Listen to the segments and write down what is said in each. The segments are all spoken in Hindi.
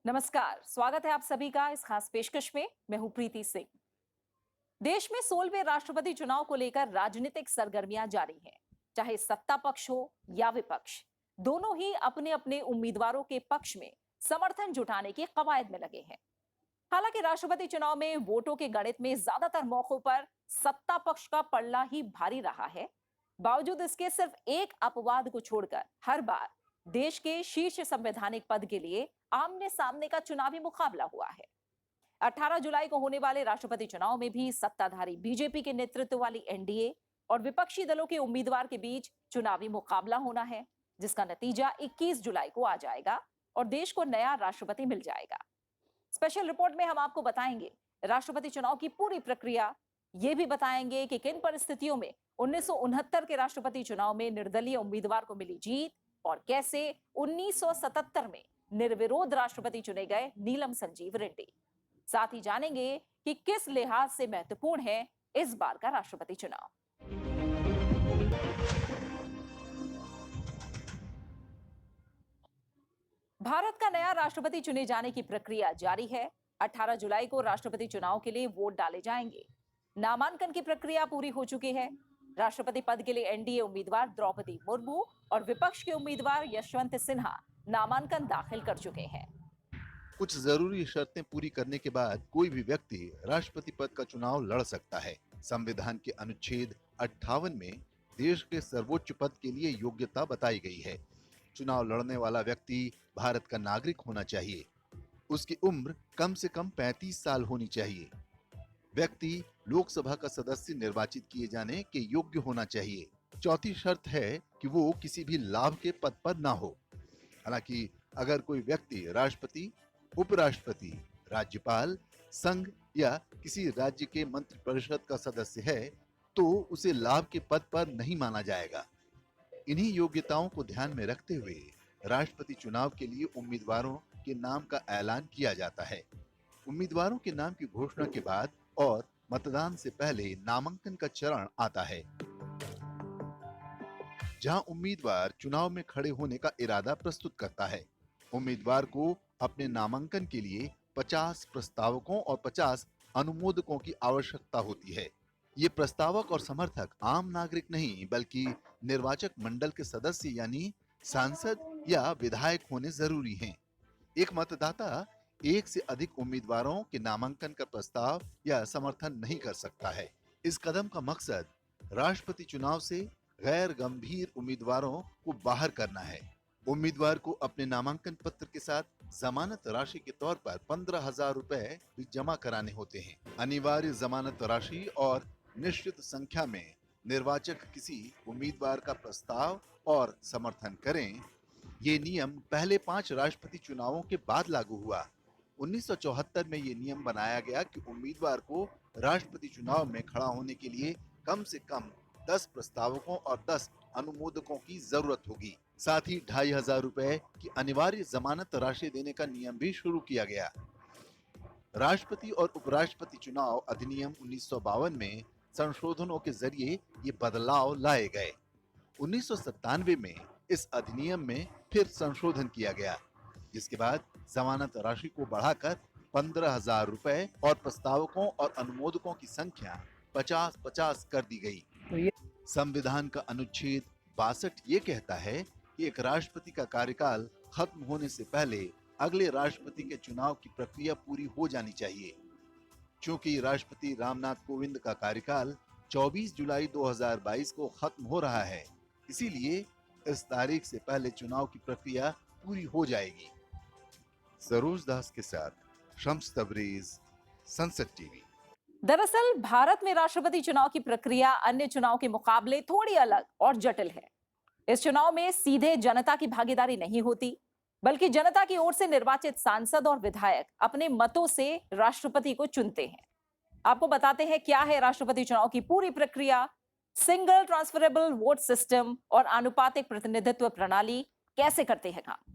नमस्कार, स्वागत है आप सभी का इस खास पेशकश में। मैं हूं प्रीति सिंह। देश में 16वें राष्ट्रपति चुनाव को लेकर राजनीतिक सरगर्मियां जारी हैं। चाहे सत्ता पक्ष हो या विपक्ष, दोनों ही अपने अपने उम्मीदवारों के पक्ष में समर्थन जुटाने की कवायद में लगे हैं। हालांकि राष्ट्रपति चुनाव में वोटों के गणित में ज्यादातर मौकों पर सत्ता पक्ष का पलड़ा ही भारी रहा है। बावजूद इसके सिर्फ एक अपवाद को छोड़कर हर बार देश के शीर्ष संवैधानिक पद के लिए आमने सामने का चुनावी मुकाबला हुआ है। 18 जुलाई को होने वाले राष्ट्रपति चुनाव में भी सत्ताधारी बीजेपी के नेतृत्व वाली एनडीए और विपक्षी दलों के उम्मीदवार के बीच चुनावी मुकाबला होना है, जिसका नतीजा 21 जुलाई को आ जाएगा और देश को नया राष्ट्रपति मिल जाएगा। स्पेशल रिपोर्ट में हम आपको बताएंगे राष्ट्रपति चुनाव की पूरी प्रक्रिया। ये भी बताएंगे कि किन परिस्थितियों में 1969 के राष्ट्रपति चुनाव में निर्दलीय उम्मीदवार को मिली जीत और कैसे 1977 में निर्विरोध राष्ट्रपति चुने गए नीलम संजीव रेड्डी। साथ ही जानेंगे कि किस लिहाज से महत्वपूर्ण है इस बार का राष्ट्रपति चुनाव। भारत का नया राष्ट्रपति चुने जाने की प्रक्रिया जारी है। 18 जुलाई को राष्ट्रपति चुनाव के लिए वोट डाले जाएंगे। नामांकन की प्रक्रिया पूरी हो चुकी है। राष्ट्रपति पद के लिए एनडीए उम्मीदवार द्रौपदी मुर्मू और विपक्ष के उम्मीदवार यशवंत सिन्हा नामांकन दाखिल कर चुके हैं। कुछ जरूरी शर्तें पूरी करने के बाद कोई भी व्यक्ति राष्ट्रपति पद का चुनाव लड़ सकता है। संविधान के अनुच्छेद 58 में देश के सर्वोच्च पद के लिए योग्यता बताई गई है। चुनाव लड़ने वाला व्यक्ति भारत का नागरिक होना चाहिए। उसकी उम्र कम से कम 35 साल होनी चाहिए। व्यक्ति लोकसभा का सदस्य निर्वाचित किए जाने के योग्य होना चाहिए। चौथी शर्त है कि वो किसी भी लाभ के पद पर ना हो। हालांकि अगर कोई व्यक्ति राष्ट्रपति, उपराष्ट्रपति, राज्यपाल, संघ या किसी राज्य के मंत्रिपरिषद का सदस्य है तो उसे लाभ के पद पर नहीं माना जाएगा। इन्हीं योग्यताओं को ध्यान में रखते हुए राष्ट्रपति चुनाव के लिए उम्मीदवारों के नाम का ऐलान किया जाता है। उम्मीदवारों के नाम की घोषणा के बाद और मतदान से पहले नामांकन का चरण आता है, जहां उम्मीदवार चुनाव में खड़े होने का इरादा प्रस्तुत करता है। उम्मीदवार को अपने नामांकन के लिए 50 प्रस्तावकों और 50 अनुमोदकों की आवश्यकता होती है। ये प्रस्तावक और समर्थक आम नागरिक नहीं बल्कि निर्वाचक मंडल के सदस्य यानी सांसद या विधायक होने जरूरी हैं। एक मतदाता एक से अधिक उम्मीदवारों के नामांकन का प्रस्ताव या समर्थन नहीं कर सकता है। इस कदम का मकसद राष्ट्रपति चुनाव से गैर गंभीर उम्मीदवारों को बाहर करना है। उम्मीदवार को अपने नामांकन पत्र के साथ जमानत राशि के तौर पर 15,000 रुपए भी जमा कराने होते हैं। अनिवार्य जमानत राशि और निश्चित संख्या में निर्वाचक किसी उम्मीदवार का प्रस्ताव और समर्थन करें। ये नियम पहले 5 राष्ट्रपति चुनावों के बाद लागू हुआ। 1974 में ये नियम बनाया गया कि उम्मीदवार को राष्ट्रपति चुनाव में खड़ा होने के लिए कम से कम 10 प्रस्तावकों और 10 अनुमोदकों की जरूरत होगी। साथ ही 2,500 रुपए की अनिवार्य जमानत राशि देने का नियम भी शुरू किया गया। राष्ट्रपति और उपराष्ट्रपति चुनाव अधिनियम 1952 में संशोधनों के जरिए ये बदलाव लाए गए। 1997 में इस अधिनियम में फिर संशोधन किया गया, जिसके बाद जमानत राशि को बढ़ाकर 15,000 रुपए और प्रस्तावकों और अनुमोदकों की संख्या 50-50 कर दी गई। संविधान का अनुच्छेद 62 ये कहता है कि एक राष्ट्रपति का कार्यकाल खत्म होने से पहले अगले राष्ट्रपति के चुनाव की प्रक्रिया पूरी हो जानी चाहिए। चूंकि राष्ट्रपति रामनाथ कोविंद का कार्यकाल 24 जुलाई 2022 को खत्म हो रहा है, इसीलिए इस तारीख से पहले चुनाव की प्रक्रिया पूरी हो जाएगी। सरोज दास के साथ शम्स तबरेज, संसद टीवी। दरअसल भारत में राष्ट्रपति चुनाव की प्रक्रिया अन्य चुनाव के मुकाबले थोड़ी अलग और जटिल है। इस चुनाव में सीधे जनता की भागीदारी नहीं होती, बल्कि जनता की ओर से निर्वाचित सांसद और विधायक अपने मतों से राष्ट्रपति को चुनते हैं। आपको बताते हैं क्या है राष्ट्रपति चुनाव की पूरी प्रक्रिया, सिंगल ट्रांसफरेबल वोट सिस्टम और आनुपातिक प्रतिनिधित्व प्रणाली कैसे करते हैं काम।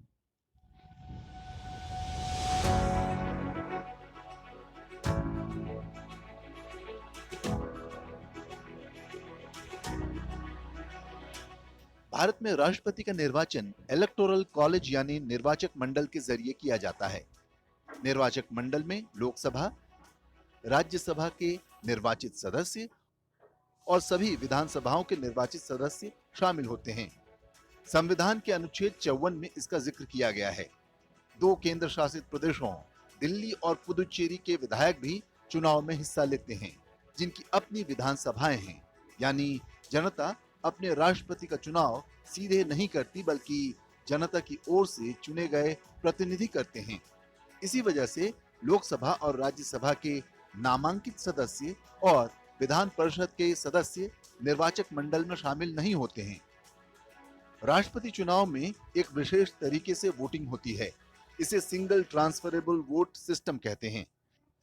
भारत में राष्ट्रपति का निर्वाचन इलेक्टोरल कॉलेज यानी निर्वाचक मंडल के जरिए किया जाता है। निर्वाचक मंडल में लोकसभा, राज्यसभा के निर्वाचित सदस्य और सभी विधानसभाओं के निर्वाचित सदस्य शामिल होते हैं। संविधान के अनुच्छेद 54 में इसका जिक्र किया गया है। 2 केंद्र शासित प्रदेशों दिल्ली और पुदुचेरी के विधायक भी चुनाव में हिस्सा लेते हैं, जिनकी अपनी विधानसभाएं हैं। यानी जनता अपने राष्ट्रपति का चुनाव सीधे नहीं करती, बल्कि जनता की ओर से चुने गए प्रतिनिधि करते हैं। इसी वजह से लोकसभा और राज्यसभा के नामांकित सदस्य और विधान परिषद के सदस्य निर्वाचक मंडल में शामिल नहीं होते हैं। राष्ट्रपति चुनाव में एक विशेष तरीके से वोटिंग होती है। इसे सिंगल ट्रांसफरेबल वोट सिस्टम कहते हैं।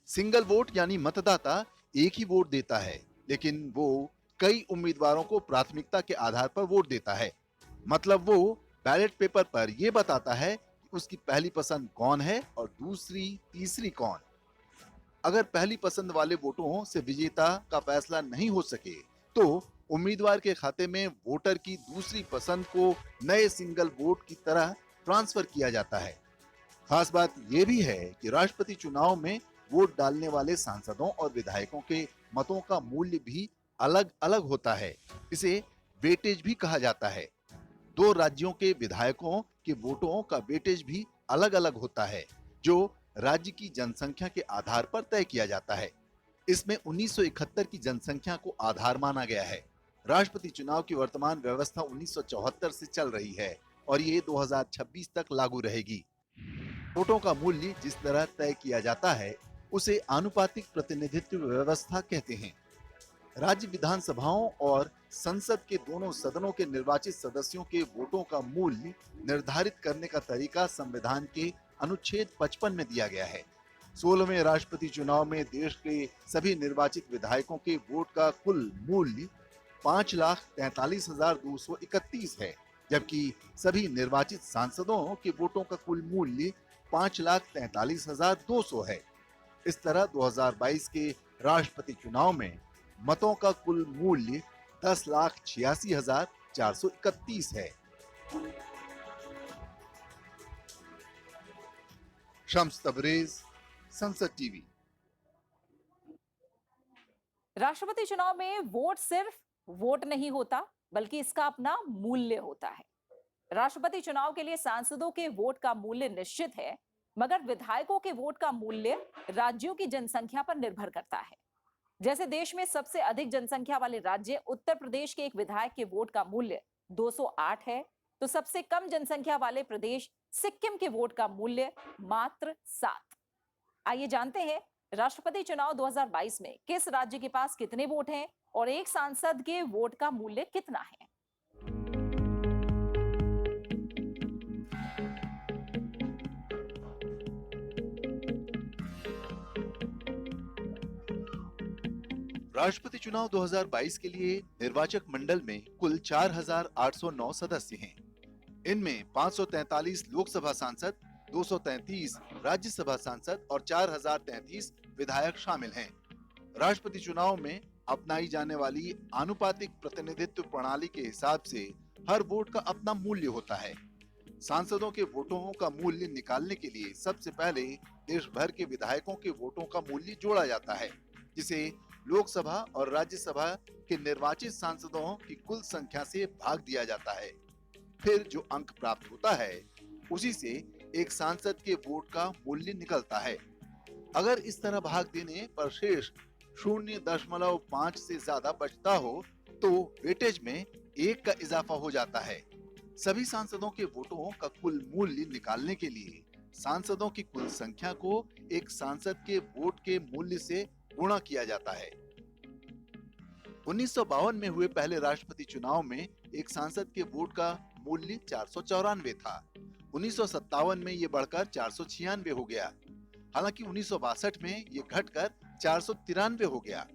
सिंगल वोट यानी मतदाता एक ही वोट देता है, लेकिन वो कई उम्मीदवारों को प्राथमिकता के आधार पर वोट देता है। मतलब वो बैलेट पेपर पर यह बताता है कि उसकी पहली पसंद कौन है और दूसरी, तीसरी कौन। अगर पहली पसंद वाले वोटों से विजेता का फैसला नहीं हो सके, तो उम्मीदवार के खाते में वोटर की दूसरी पसंद को नए सिंगल वोट की तरह ट्रांसफर किया जाता है। खास बात यह भी है कि राष्ट्रपति चुनाव में वोट डालने वाले सांसदों और विधायकों के मतों का मूल्य भी अलग अलग होता है। इसे वेटेज भी कहा जाता है। 2 राज्यों के विधायकों के वोटों का वेटेज भी अलग अलग होता है, जो राज्य की जनसंख्या के आधार पर तय किया जाता है। इसमें 1971 की जनसंख्या को आधार माना गया है। राष्ट्रपति चुनाव की वर्तमान व्यवस्था 1974 से चल रही है और ये 2026 तक लागू रहेगी। वोटों का मूल्य जिस तरह तय किया जाता है, उसे आनुपातिक प्रतिनिधित्व व्यवस्था कहते हैं। राज्य विधानसभाओं और संसद के दोनों सदनों के निर्वाचित सदस्यों के वोटों का मूल्य निर्धारित करने का तरीका संविधान के अनुच्छेद 55 में दिया गया है। 16वें राष्ट्रपति चुनाव में देश के सभी निर्वाचित विधायकों के वोट का कुल मूल्य 5,43,231 है, जबकि सभी निर्वाचित सांसदों के वोटों का कुल मूल्य 5,43,200 है। इस तरह 2022 के राष्ट्रपति चुनाव में मतों का कुल मूल्य 10,86,431 है। शम्स तबरेज, संसद टीवी। राष्ट्रपति चुनाव में वोट सिर्फ वोट नहीं होता, बल्कि इसका अपना मूल्य होता है। राष्ट्रपति चुनाव के लिए सांसदों के वोट का मूल्य निश्चित है, मगर विधायकों के वोट का मूल्य राज्यों की जनसंख्या पर निर्भर करता है। जैसे देश में सबसे अधिक जनसंख्या वाले राज्य उत्तर प्रदेश के एक विधायक के वोट का मूल्य 208 है, तो सबसे कम जनसंख्या वाले प्रदेश सिक्किम के वोट का मूल्य मात्र 7। आइए जानते हैं राष्ट्रपति चुनाव 2022 में किस राज्य के पास कितने वोट हैं और एक सांसद के वोट का मूल्य कितना है। राष्ट्रपति चुनाव 2022 के लिए निर्वाचक मंडल में कुल 4,809 सदस्य हैं। इनमें 543 लोकसभा सांसद, 233 राज्यसभा सांसद और 4,033 विधायक शामिल हैं। राष्ट्रपति चुनाव में अपनाई जाने वाली आनुपातिक प्रतिनिधित्व प्रणाली के हिसाब से हर वोट का अपना मूल्य होता है। सांसदों के वोटों का मूल्य निकालने के लिए सबसे पहले देश भर के विधायकों के वोटों का मूल्य जोड़ा जाता है, जिसे लोकसभा और राज्यसभा के निर्वाचित सांसदों की कुल संख्या से भाग दिया जाता है। फिर जो अंक प्राप्त होता है, उसी से एक सांसद के वोट का मूल्य निकलता है। अगर इस तरह भाग देने पर शेष 0.5 से ज्यादा बचता हो, तो वेटेज में 1 का इजाफा हो जाता है। सभी सांसदों के वोटों का कुल मूल्य निकालने के लिए सांसदों की कुल संख्या को एक सांसद के वोट के मूल्य से गुणा किया जाता है। 1952 में हुए पहले राष्ट्रपति चुनाव में एक सांसद के वोट का मूल्य 494 था। 1957 में ये बढ़कर 496 हो गया। हालांकि 1962 में ये घटकर 493 हो गया।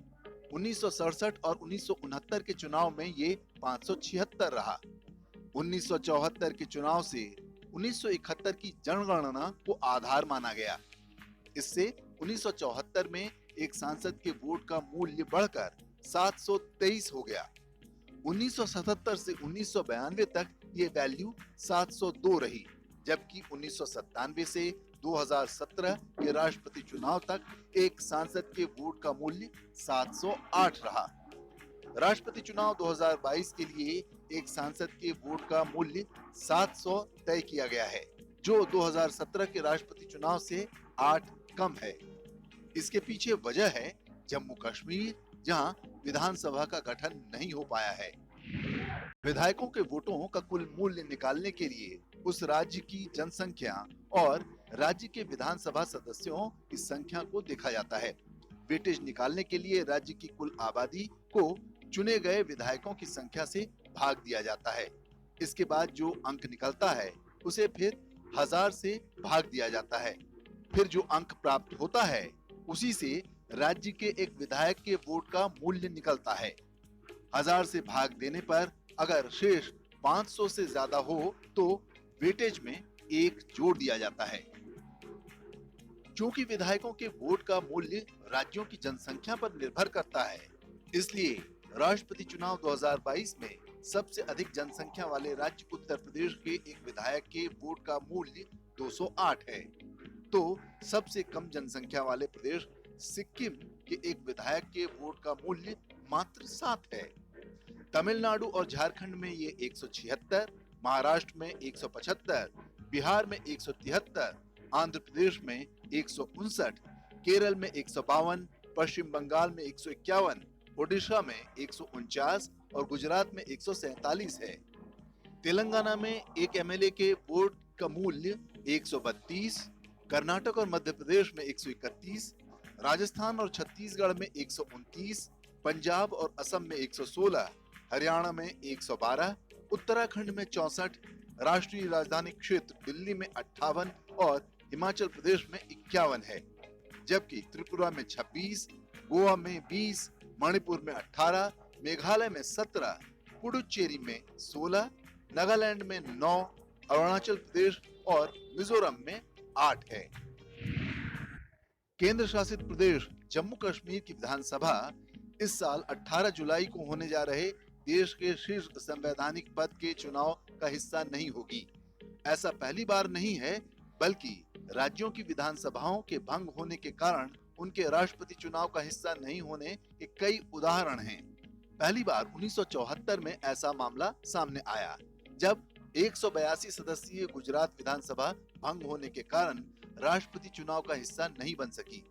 1967 और 1969 के चुनाव में ये 576 रहा। 1974 के चुनाव से 1971 की जनगणना को आधार माना गया। इससे 1974 में एक सांसद के वोट का मूल्य बढ़कर 723 हो गया। 1977 से 1992 तक ये वैल्यू 702 रही, जबकि 1997 से 2017 के राष्ट्रपति चुनाव तक एक सांसद के वोट का मूल्य 708 रहा। राष्ट्रपति चुनाव 2022 के लिए एक सांसद के वोट का मूल्य 700 तय किया गया है, जो 2017 के राष्ट्रपति चुनाव से 8 कम है। इसके पीछे वजह है जम्मू कश्मीर, जहां विधानसभा का गठन नहीं हो पाया है। विधायकों के वोटों का कुल मूल्य निकालने के लिए उस राज्य की जनसंख्या और राज्य के विधानसभा सदस्यों की संख्या को देखा जाता है। वेटेज निकालने के लिए राज्य की कुल आबादी को चुने गए विधायकों की संख्या से भाग दिया जाता है। इसके बाद जो अंक निकलता है उसे फिर 1000 से भाग दिया जाता है। फिर जो अंक प्राप्त होता है उसी से राज्य के एक विधायक के वोट का मूल्य निकलता है। 1000 से भाग देने पर अगर शेष 500 से ज्यादा हो तो वेटेज में 1 जोड़ दिया जाता है। चूंकि विधायकों के वोट का मूल्य राज्यों की जनसंख्या पर निर्भर करता है, इसलिए राष्ट्रपति चुनाव 2022 में सबसे अधिक जनसंख्या वाले राज्य उत्तर प्रदेश के एक विधायक के वोट का मूल्य 208 है, तो सबसे कम जनसंख्या वाले प्रदेश सिक्किम के एक विधायक के वोट का मूल्य मात्र 7 है। तमिलनाडु और झारखंड में ये 176, महाराष्ट्र में 175, बिहार में 173, आंध्र प्रदेश में 159, केरल में 152, पश्चिम बंगाल में 151, ओडिशा में 149 और गुजरात में 147 है। तेलंगाना में एक एमएलए के वोट का मूल्य 132, कर्नाटक और मध्य प्रदेश में 131, राजस्थान और छत्तीसगढ़ में 129, पंजाब और असम में 116, हरियाणा में 112, उत्तराखंड में 64, राष्ट्रीय राजधानी क्षेत्र दिल्ली में 58 और हिमाचल प्रदेश में 51 है। जबकि त्रिपुरा में 26, गोवा में 20, मणिपुर में 18, मेघालय में 17, पुडुचेरी में 16, नागालैंड में 9, अरुणाचल प्रदेश और मिजोरम में 8 है। केंद्र शासित प्रदेश जम्मू कश्मीर की विधानसभा इस साल 18 जुलाई को होने जा रहे देश के शीर्ष संवैधानिक पद के चुनाव का हिस्सा नहीं होगी। ऐसा पहली बार नहीं है, बल्कि राज्यों की विधानसभाओं के भंग होने के कारण उनके राष्ट्रपति चुनाव का हिस्सा नहीं होने के कई उदाहरण हैं। पहली बार 1974 में ऐसा मामला सामने आया, जब 182 सदस्यीय गुजरात विधानसभा भंग होने के कारण राष्ट्रपति चुनाव का हिस्सा नहीं बन सकी।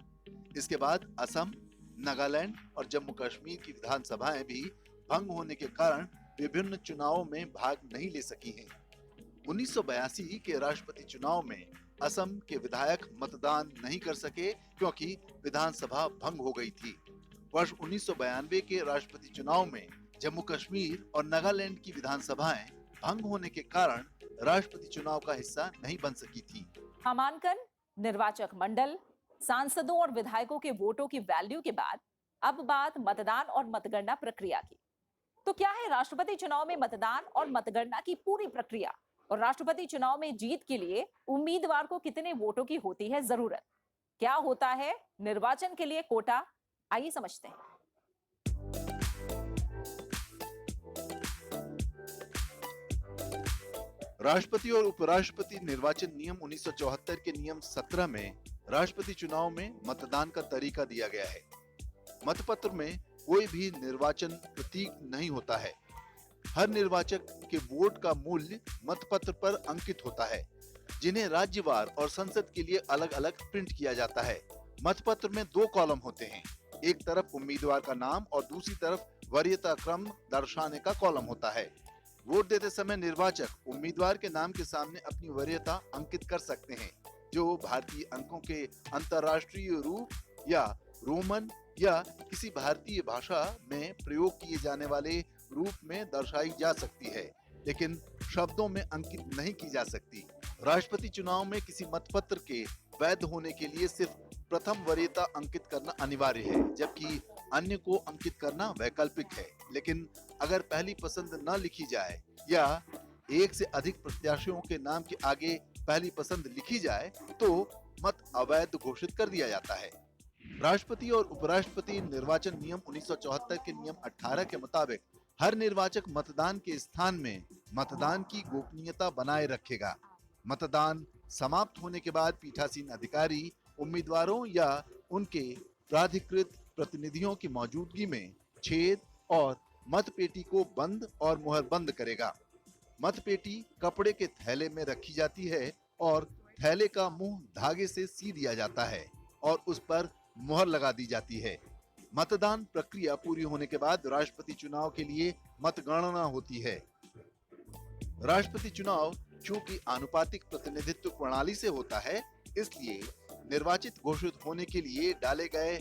इसके बाद असम, नागालैंड और जम्मू कश्मीर की विधानसभाएं भी भंग होने के कारण विभिन्न चुनावों में भाग नहीं ले सकी हैं। 1982 के राष्ट्रपति चुनाव में असम के विधायक मतदान नहीं कर सके क्योंकि विधानसभा भंग हो गई थी। वर्ष 1992 के राष्ट्रपति चुनाव में जम्मू कश्मीर और नागालैंड की विधानसभाएं भंग होने के कारण राष्ट्रपति चुनाव का हिस्सा नहीं बन सकी थी। नामांकन, निर्वाचक मंडल, सांसदों और विधायकों के वोटों की वैल्यू के बाद अब बात मतदान और मतगणना प्रक्रिया की। तो क्या है राष्ट्रपति चुनाव में मतदान और मतगणना की पूरी प्रक्रिया, और राष्ट्रपति चुनाव में जीत के लिए उम्मीदवार को कितने वोटों की होती है जरूरत? क्या होता है निर्वाचन के लिए कोटा? आइए समझते हैं। राष्ट्रपति और उपराष्ट्रपति निर्वाचन नियम 1974 के नियम 17 में राष्ट्रपति चुनाव में मतदान का तरीका दिया गया है। मतपत्र में कोई भी निर्वाचन प्रतीक नहीं होता है। हर निर्वाचक के वोट का मूल्य मतपत्र पर अंकित होता है, जिन्हें राज्यवार और संसद के लिए अलग अलग प्रिंट किया जाता है। मतपत्र में 2 कॉलम होते हैं, एक तरफ उम्मीदवार का नाम और दूसरी तरफ वरीयता क्रम दर्शाने का कॉलम होता है। वोट देते समय निर्वाचक उम्मीदवार के नाम के सामने अपनी वरीयता अंकित कर सकते हैं, जो भारतीय अंकों के अंतर्राष्ट्रीय रूप या रोमन या किसी भारतीय भाषा में प्रयोग किए जाने वाले रूप में दर्शाई जा सकती है, लेकिन शब्दों में अंकित नहीं की जा सकती। राष्ट्रपति चुनाव में किसी मतपत्र के वैध होने के लिए सिर्फ प्रथम वरीयता अंकित करना अनिवार्य है, जबकि अन्य को अंकित करना वैकल्पिक है। लेकिन अगर पहली पसंद न लिखी जाए या एक से अधिक प्रत्याशियों के नाम के आगे पहली पसंद लिखी जाए तो मत अवैध घोषित कर दिया जाता है। राष्ट्रपति और उपराष्ट्रपति निर्वाचन नियम 1974 के नियम 18 के मुताबिक हर निर्वाचक मतदान के स्थान में मतदान की गोपनीयता बनाए रखेगा। मतदान समाप्त होने के बाद पीठासीन अधिकारी उम्मीदवारों या उनके प्राधिकृत प्रतिनिधियों की मौजूदगी में छेद और मतपेटी को बंद और मुहरबंद करेगा। मतपेटी कपड़े के थैले में रखी जाती है और थैले का मुंह धागे से सी दिया जाता है और उस पर मुहर लगा दी जाती है। मतदान प्रक्रिया पूरी होने के बाद राष्ट्रपति चुनाव के लिए मतगणना होती है। राष्ट्रपति चुनाव चूंकि आनुपातिक प्रतिनिधित्व प्रणाली से होता है, इसलिए निर्वाचित घोषित होने के लिए डाले गए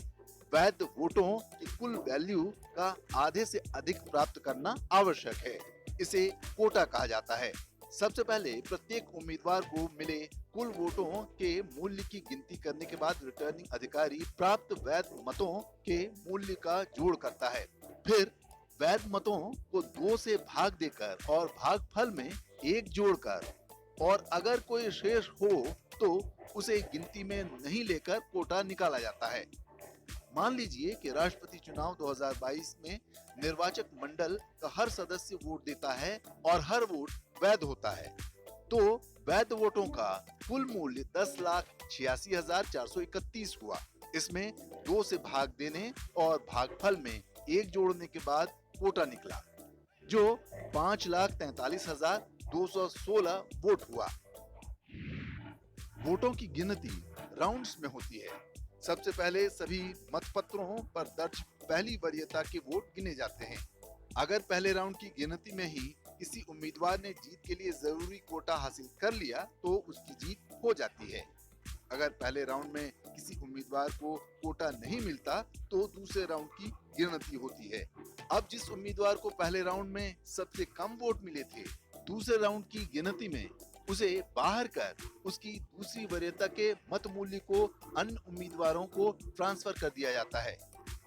वैध वोटों की कुल वैल्यू का आधे से अधिक प्राप्त करना आवश्यक है। इसे कोटा कहा जाता है। सबसे पहले प्रत्येक उम्मीदवार को मिले कुल वोटों के मूल्य की गिनती करने के बाद रिटर्निंग अधिकारी प्राप्त वैध मतों के मूल्य का जोड़ करता है। फिर वैध मतों को 2 से भाग देकर और भागफल में 1 जोड़कर, और अगर कोई शेष हो तो उसे गिनती में नहीं लेकर कोटा निकाला जाता है। मान लीजिए कि राष्ट्रपति चुनाव 2022 में निर्वाचक मंडल का हर सदस्य वोट देता है और हर वोट वैध होता है, तो वैध वोटों का कुल मूल्य 10,86,431 हुआ। इसमें 2 से भाग देने और भागफल में 1 जोड़ने के बाद कोटा निकला, जो 5,43,216 वोट हुआ। वोटों की गिनती राउंड्स में होती है। सबसे पहले सभी मतपत्रों पर दर्ज पहली वरीयता के वोट गिने जाते हैं। अगर पहले राउंड की गिनती में ही किसी उम्मीदवार ने जीत के लिए जरूरी कोटा हासिल कर लिया तो उसकी जीत हो जाती है। अगर पहले राउंड में किसी उम्मीदवार को कोटा नहीं मिलता तो दूसरे राउंड की गिनती होती है। अब जिस उम्मीदवार को पहले राउंड में सबसे कम वोट मिले थे, दूसरे राउंड की गिनती में उसे बाहर कर उसकी दूसरी वरीयता के मत मूल्य को अन्य उम्मीदवारों को ट्रांसफर कर दिया जाता है।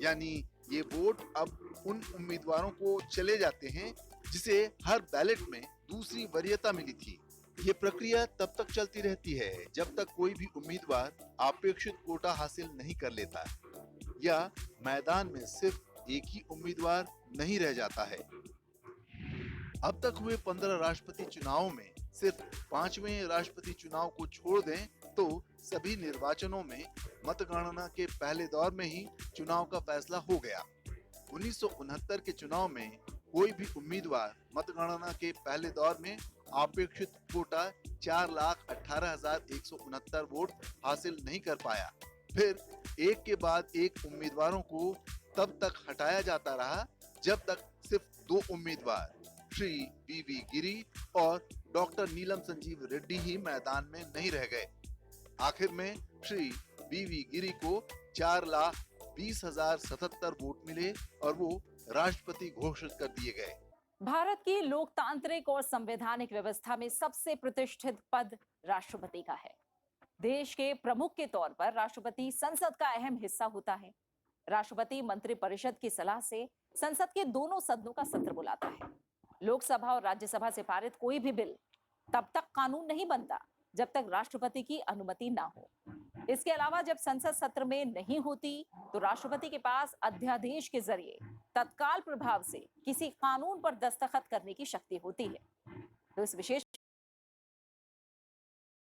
यानी ये वोट अब उन उम्मीदवारों को चले जाते हैं जिसे हर बैलेट में दूसरी वरीयता मिली थी। ये प्रक्रिया तब तक चलती रहती है जब तक कोई भी उम्मीदवार अपेक्षित कोटा हासिल नहीं कर लेता या मैदान में सिर्फ एक ही उम्मीदवार नहीं रह जाता है। अब तक हुए 15 राष्ट्रपति चुनावों में सिर्फ 5वें राष्ट्रपति चुनाव को छोड़ दें तो सभी निर्वाचनों में मतगणना के पहले दौर में ही चुनाव का फैसला हो गया। 1969 के चुनाव में कोई भी उम्मीदवार मतगणना के पहले दौर में अपेक्षित कोटा 4,18,169 वोट हासिल नहीं कर पाया। फिर एक के बाद एक उम्मीदवारों को तब तक हटाया जाता रहा जब तक सिर्फ 2 उम्मीदवार श्री वी गिरी और डॉक्टर नीलम संजीव रेड्डी ही मैदान में नहीं रह गए। आखिर में श्री वी गिरी को 4,20,077 वोट मिले और वो राष्ट्रपति घोषित कर दिए गए। भारत की लोकतांत्रिक और संवैधानिक व्यवस्था में सबसे प्रतिष्ठित पद राष्ट्रपति का है। देश के प्रमुख के तौर पर राष्ट्रपति संसद का अहम हिस्सा होता है। राष्ट्रपति मंत्रिपरिषद की सलाह से संसद के दोनों सदनों का सत्र बुलाता है। लोकसभा और राज्यसभा से पारित कोई भी बिल तब तक कानून नहीं बनता जब तक राष्ट्रपति की अनुमति ना हो। इसके अलावा जब संसद सत्र में नहीं होती तो राष्ट्रपति के पास अध्यादेश के जरिए तत्काल प्रभाव से किसी कानून पर दस्तखत करने की शक्ति होती है। तो इस विशेष